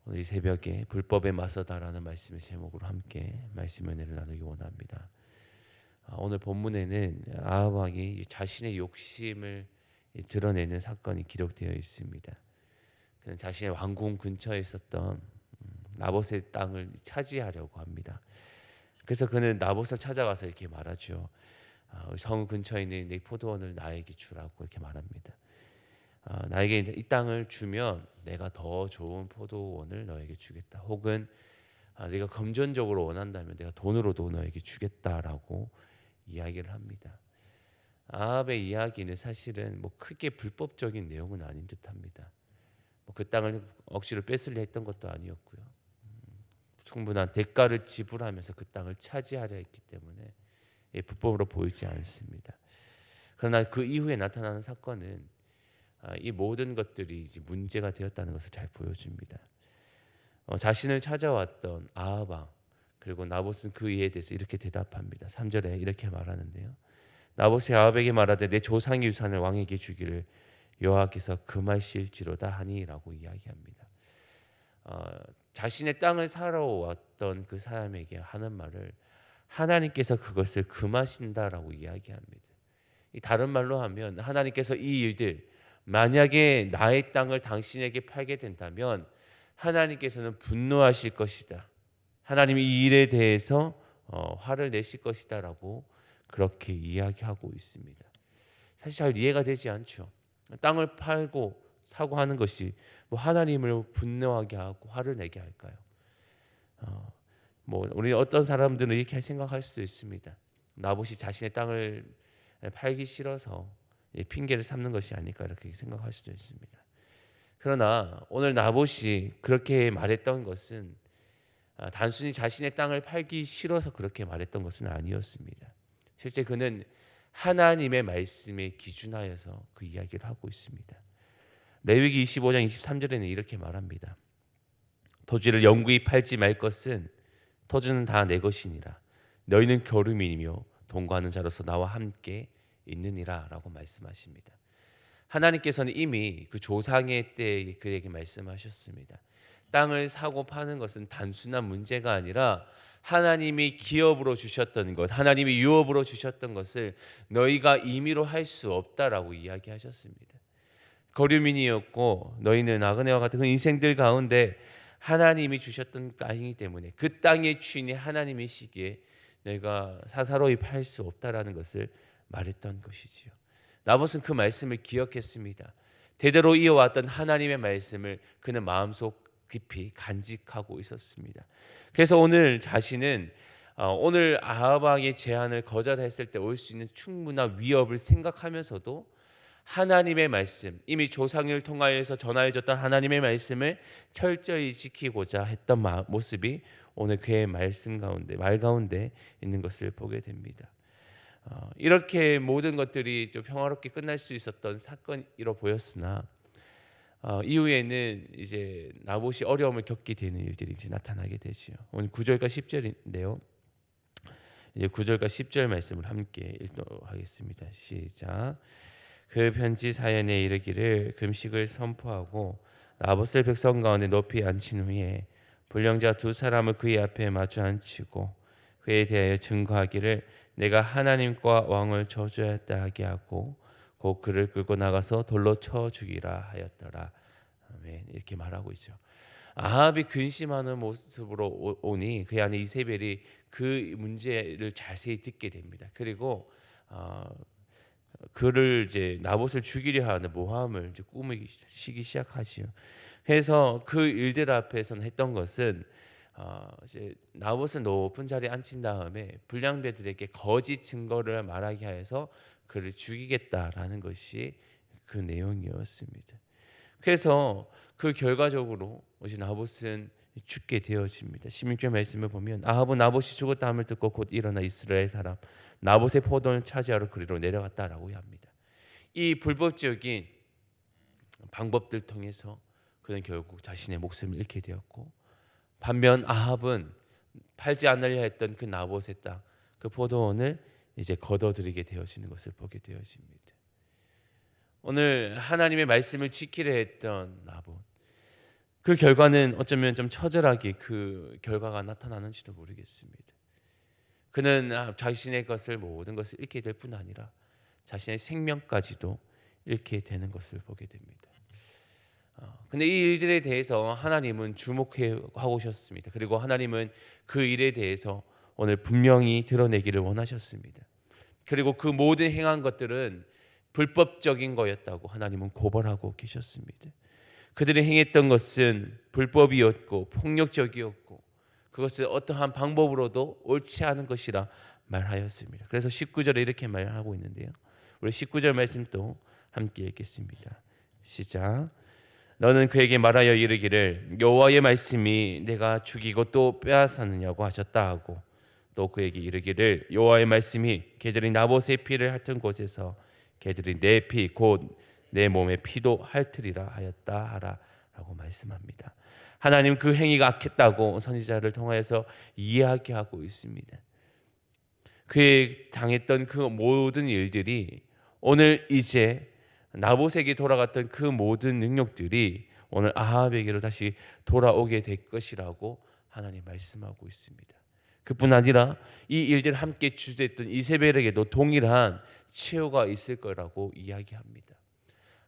오늘 이 새벽에 불법에 맞서다라는 말씀의 제목으로 함께 말씀 은혜를 나누기 원합니다. 오늘 본문에는 아합 왕이 자신의 욕심을 드러내는 사건이 기록되어 있습니다. 그는 자신의 왕궁 근처에 있었던 나봇의 땅을 차지하려고 합니다. 그래서 그는 나봇을 찾아가서 이렇게 말하죠. 우리 성 근처에 있는 내 포도원을 나에게 주라고 이렇게 말합니다. 나에게 이 땅을 주면 내가 더 좋은 포도원을 너에게 주겠다. 혹은 네가 금전적으로 원한다면 내가 돈으로도 너에게 주겠다라고 이야기를 합니다. 아합의 이야기는 사실은 뭐 크게 불법적인 내용은 아닌 듯합니다. 그 땅을 억지로 뺏으려 했던 것도 아니었고요. 충분한 대가를 지불하면서 그 땅을 차지하려 했기 때문에 불법으로 보이지 않습니다. 그러나 그 이후에 나타나는 사건은 이 모든 것들이 이제 문제가 되었다는 것을 잘 보여줍니다. 자신을 찾아왔던 아합 왕 그리고 나봇은 그 이에 대해서 이렇게 대답합니다. 3절에 이렇게 말하는데요. 나봇이 아합에게 말하되 내 조상의 유산을 왕에게 주기를 여호와께서 금하실지로다 하니라고 이야기합니다. 자신의 땅을 사러 왔던 그 사람에게 하는 말을 하나님께서 그것을 금하신다라고 이야기합니다. 다른 말로 하면 하나님께서 이 일들 만약에 나의 땅을 당신에게 팔게 된다면 하나님께서는 분노하실 것이다. 하나님이 이 일에 대해서 화를 내실 것이다라고 그렇게 이야기하고 있습니다. 사실 잘 이해가 되지 않죠. 땅을 팔고 사고 하는 것이 뭐 하나님을 분노하게 하고 화를 내게 할까요? 뭐 우리 어떤 사람들은 이렇게 생각할 수도 있습니다. 나봇이 자신의 땅을 팔기 싫어서 핑계를 삼는 것이 아닐까 이렇게 생각할 수도 있습니다. 그러나 오늘 나봇이 그렇게 말했던 것은 단순히 자신의 땅을 팔기 싫어서 그렇게 말했던 것은 아니었습니다. 실제 그는 하나님의 말씀에 기준하여서 그 이야기를 하고 있습니다. 레위기 25장 23절에는 이렇게 말합니다. 토지를 영구히 팔지 말 것은 토지는 다 내 것이니라. 너희는 거류민이며 동거하는 자로서 나와 함께 있느니라 라고 말씀하십니다. 하나님께서는 이미 그 조상의 때에 그에게 말씀하셨습니다. 땅을 사고 파는 것은 단순한 문제가 아니라 하나님이 기업으로 주셨던 것, 하나님이 유업으로 주셨던 것을 너희가 임의로 할 수 없다라고 이야기하셨습니다. 거류민이었고 너희는 나그네와 같은 그 인생들 가운데 하나님이 주셨던 땅이기 때문에 그 땅의 주인이 하나님이시기에 내가 사사로이 팔 수 없다라는 것을 말했던 것이지요. 나봇은 그 말씀을 기억했습니다. 대대로 이어왔던 하나님의 말씀을 그는 마음속 깊이 간직하고 있었습니다. 그래서 오늘 자신은 오늘 아합 왕의 제안을 거절했을 때 올 수 있는 충분한 위협을 생각하면서도 하나님의 말씀, 이미 조상을 통하여서 전하여졌던 하나님의 말씀을 철저히 지키고자 했던 모습이 오늘 그의 말 가운데 있는 것을 보게 됩니다. 이렇게 모든 것들이 좀 평화롭게 끝날 수 있었던 사건으로 보였으나 이후에는 이제 나봇이 어려움을 겪게 되는 일들이 이제 나타나게 되죠. 오늘 9절과 10절인데요. 이제 9절과 10절 말씀을 함께 읽도록 하겠습니다. 시작. 그 편지 사연에 이르기를 금식을 선포하고 나봇을 백성 가운데 높이 앉힌 후에 불량자 두 사람을 그의 앞에 마주 앉히고 그에 대하여 증거하기를 내가 하나님과 왕을 저주하였다 하게 하고 곧 그를 끌고 나가서 돌로 쳐 죽이라 하였더라. 아멘. 이렇게 말하고 있죠. 아합이 근심하는 모습으로 오니 그 안에 이세벨이 그 문제를 자세히 듣게 됩니다. 그리고 그를 이제 나봇을 죽이려 하는 모함을 이제 꾸미기 시작하지요. 그래서 그 일들 앞에서는 했던 것은 이제 나봇을 높은 자리에 앉힌 다음에 불량배들에게 거짓 증거를 말하게 하여서 그를 죽이겠다라는 것이 그 내용이었습니다. 그래서 그 결과적으로 이제 나봇은 죽게 되어집니다. 16절 말씀을 보면 아합은 나봇이 죽었다함을 듣고 곧 일어나 이스라엘 사람 나봇의 포도원을 차지하러 그리로 내려갔다라고 합니다. 이 불법적인 방법들 통해서 그는 결국 자신의 목숨을 잃게 되었고 반면 아합은 팔지 않으려 했던 그 나봇의 땅, 그 포도원을 이제 거둬들이게 되어지는 것을 보게 되어집니다. 오늘 하나님의 말씀을 지키려 했던 나봇, 그 결과는 어쩌면 좀 처절하게 그 결과가 나타나는지도 모르겠습니다. 그는 자신의 것을 모든 것을 잃게 될 뿐 아니라 자신의 생명까지도 잃게 되는 것을 보게 됩니다. 근데 이 일들에 대해서 하나님은 주목해 하고 오셨습니다. 그리고 하나님은 그 일에 대해서 오늘 분명히 드러내기를 원하셨습니다. 그리고 그 모든 행한 것들은 불법적인 거였다고 하나님은 고발하고 계셨습니다. 그들이 행했던 것은 불법이었고 폭력적이었고 그것을 어떠한 방법으로도 옳지 않은 것이라 말하였습니다. 그래서 19절에 이렇게 말하고 있는데요. 우리 19절 말씀 또 함께 읽겠습니다. 시작. 너는 그에게 말하여 이르기를 여호와의 말씀이 내가 죽이고 또 빼앗았느냐고 하셨다 하고 또 그에게 이르기를 여호와의 말씀이 그들이 나봇의 피를 핥은 곳에서 그들이 내 피 곧 내 몸의 피도 핥으리라 하였다 하라라고 말씀합니다. 하나님 그 행위가 악했다고 선지자를 통하여서 이야기하고 있습니다. 그의 당했던 그 모든 일들이 오늘 이제 나봇에게 돌아갔던 그 모든 능력들이 오늘 아합에게로 다시 돌아오게 될 것이라고 하나님 말씀하고 있습니다. 그뿐 아니라 이 일들 함께 주도했던 이세벨에게도 동일한 치유가 있을 거라고 이야기합니다.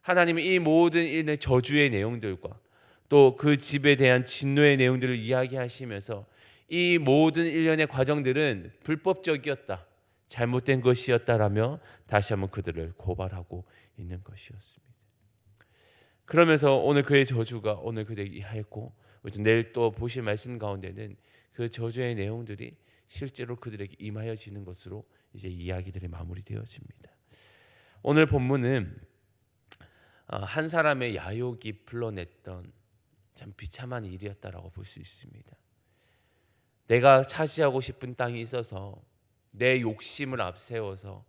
하나님은 이 모든 일의 저주의 내용들과 또 그 집에 대한 진노의 내용들을 이야기하시면서 이 모든 일련의 과정들은 불법적이었다, 잘못된 것이었다라며 다시 한번 그들을 고발하고 있는 것이었습니다. 그러면서 오늘 그의 저주가 오늘 그들에게 임하였고 내일 또 보실 말씀 가운데는 그 저주의 내용들이 실제로 그들에게 임하여지는 것으로 이제 이야기들이 마무리되어집니다. 오늘 본문은 한 사람의 야욕이 불러냈던 참 비참한 일이었다라고 볼 수 있습니다. 내가 차지하고 싶은 땅이 있어서 내 욕심을 앞세워서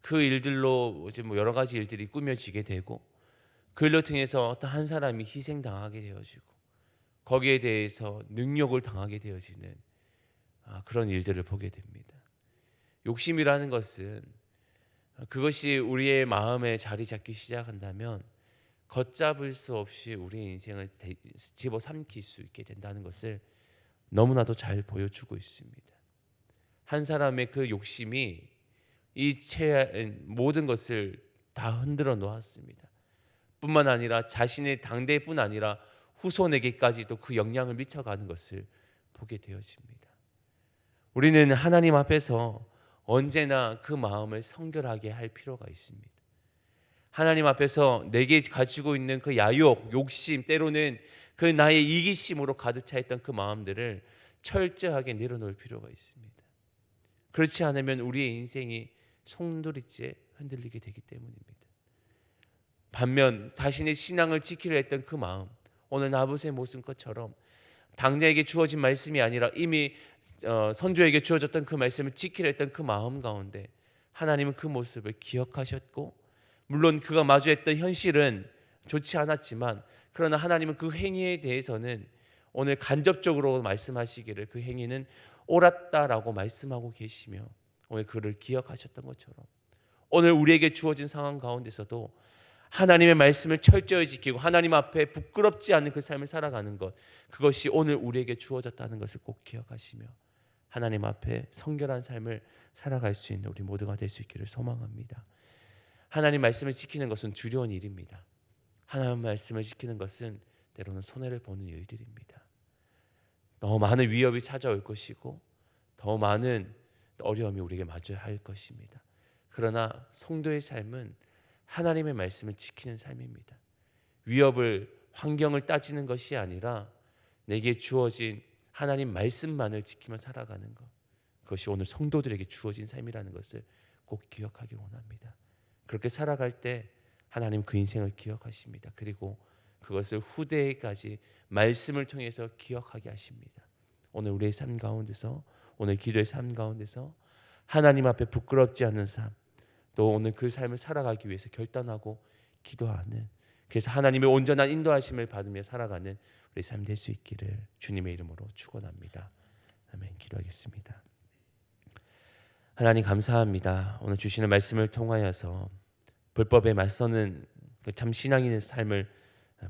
그 일들로 이제 여러 가지 일들이 꾸며지게 되고 그 일로 통해서 어떤 한 사람이 희생당하게 되어지고 거기에 대해서 능욕을 당하게 되어지는 그런 일들을 보게 됩니다. 욕심이라는 것은 그것이 우리의 마음에 자리 잡기 시작한다면 걷잡을 수 없이 우리의 인생을 집어삼킬 수 있게 된다는 것을 너무나도 잘 보여주고 있습니다. 한 사람의 그 욕심이 이 모든 것을 다 흔들어 놓았습니다. 뿐만 아니라 자신의 당대뿐 아니라 후손에게까지도 그 영향을 미쳐가는 것을 보게 되어집니다. 우리는 하나님 앞에서 언제나 그 마음을 성결하게 할 필요가 있습니다. 하나님 앞에서 내게 가지고 있는 그 야욕, 욕심, 때로는 그 나의 이기심으로 가득 차 있던 그 마음들을 철저하게 내려놓을 필요가 있습니다. 그렇지 않으면 우리의 인생이 송두리째 흔들리게 되기 때문입니다. 반면 자신의 신앙을 지키려 했던 그 마음, 오늘 나봇의 모습처럼 당대에게 주어진 말씀이 아니라 이미 선조에게 주어졌던 그 말씀을 지키려 했던 그 마음 가운데 하나님은 그 모습을 기억하셨고, 물론 그가 마주했던 현실은 좋지 않았지만 그러나 하나님은 그 행위에 대해서는 오늘 간접적으로 말씀하시기를 그 행위는 옳았다라고 말씀하고 계시며 오늘 그를 기억하셨던 것처럼 오늘 우리에게 주어진 상황 가운데서도 하나님의 말씀을 철저히 지키고 하나님 앞에 부끄럽지 않은 그 삶을 살아가는 것, 그것이 오늘 우리에게 주어졌다는 것을 꼭 기억하시며 하나님 앞에 성결한 삶을 살아갈 수 있는 우리 모두가 될 수 있기를 소망합니다. 하나님 말씀을 지키는 것은 두려운 일입니다. 하나님 말씀을 지키는 것은 때로는 손해를 보는 일들입니다. 더 많은 위협이 찾아올 것이고 더 많은 어려움이 우리에게 맞아야 할 것입니다. 그러나 성도의 삶은 하나님의 말씀을 지키는 삶입니다. 위협을, 환경을 따지는 것이 아니라 내게 주어진 하나님 말씀만을 지키며 살아가는 것, 그것이 오늘 성도들에게 주어진 삶이라는 것을 꼭 기억하기 원합니다. 그렇게 살아갈 때 하나님 그 인생을 기억하십니다. 그리고 그것을 후대에까지 말씀을 통해서 기억하게 하십니다. 오늘 우리의 삶 가운데서, 오늘 기도의 삶 가운데서 하나님 앞에 부끄럽지 않은 삶, 또 오늘 그 삶을 살아가기 위해서 결단하고 기도하는, 그래서 하나님의 온전한 인도하심을 받으며 살아가는 우리 삶 될 수 있기를 주님의 이름으로 축원합니다. 아멘. 기도하겠습니다. 하나님 감사합니다. 오늘 주시는 말씀을 통하여서 불법에 맞서는 그 참 신앙인의 삶을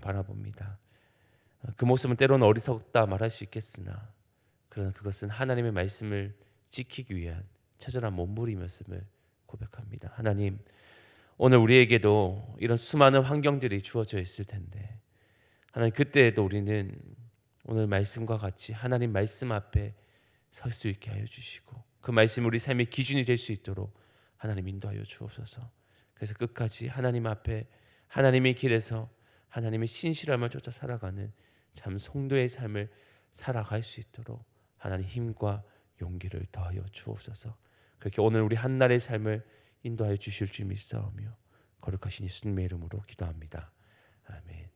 바라봅니다. 그 모습은 때로는 어리석다 말할 수 있겠으나 그러나 그것은 하나님의 말씀을 지키기 위한 처절한 몸부림이었음을 고백합니다. 하나님, 오늘 우리에게도 이런 수많은 환경들이 주어져 있을 텐데 하나님, 그때에도 우리는 오늘 말씀과 같이 하나님 말씀 앞에 설 수 있게 하여 주시고 그 말씀이 우리 삶의 기준이 될 수 있도록 하나님 인도하여 주옵소서. 그래서 끝까지 하나님 앞에 하나님의 길에서 하나님의 신실함을 쫓아 살아가는 참 성도의 삶을 살아갈 수 있도록 하나님 힘과 용기를 더하여 주옵소서. 그렇게 오늘 우리 한날의 삶을 인도하여 주실 줄 믿사오며 거룩하신 예수님의 이름으로 기도합니다. 아멘.